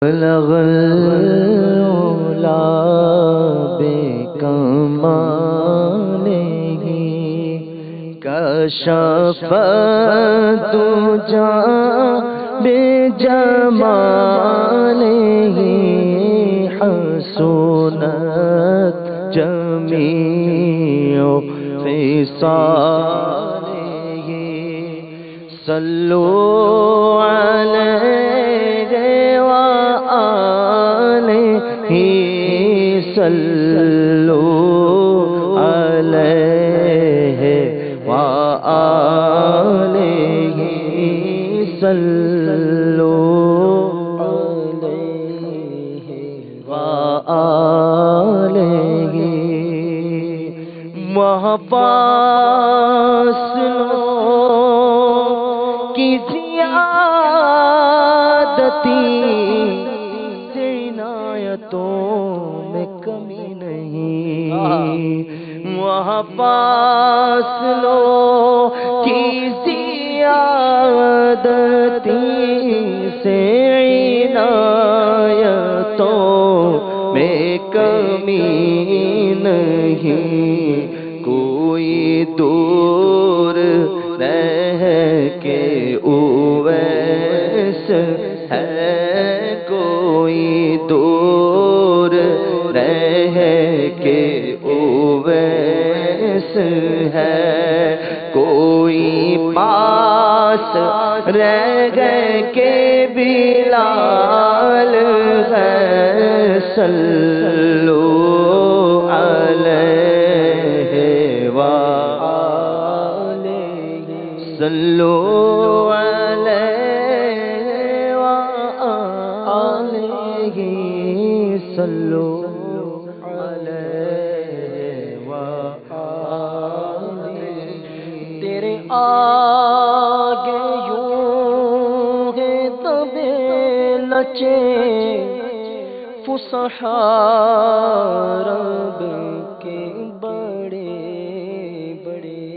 بلغ العلا بکمالہ کشف الدجی بجمالہ حسنت جمیع خصالہ صلوا علیہ وآلہ صلوا علیہ وآلہ صلوا علیہ وآلہ محبت کی زیادتی سے عنایتوں میں کمی نہیں، محبت کی زیادتی سے عنایتوں میں کمی نہیں، کوئی دور رہ کے اویس ہے، کوئی دور رہ کے اویس ہے، کوئی پاس رہ گئے کہ بلال ہے، صلو علیہ وآلہ صلو علیہ وآلہ صلو علیہ وآلہ تیرے آگے یوں ہے تبے لچے فصحاء رب کے بڑے بڑے،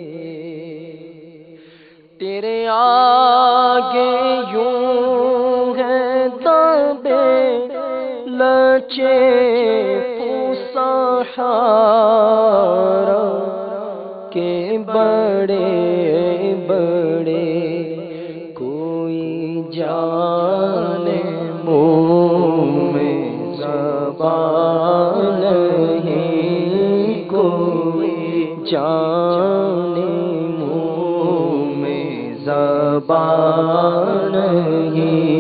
تیرے آگے یوں ہے تبے لچے فصحاء رب کے بڑے بڑے، کوئی جانے منہ میں زبان نہیں، کوئی جانے منہ میں زبان نہیں،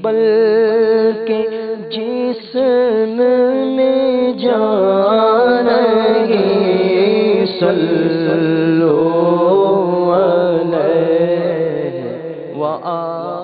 بلکہ جسم میں جان نہیں، صلو علیہ وآلہ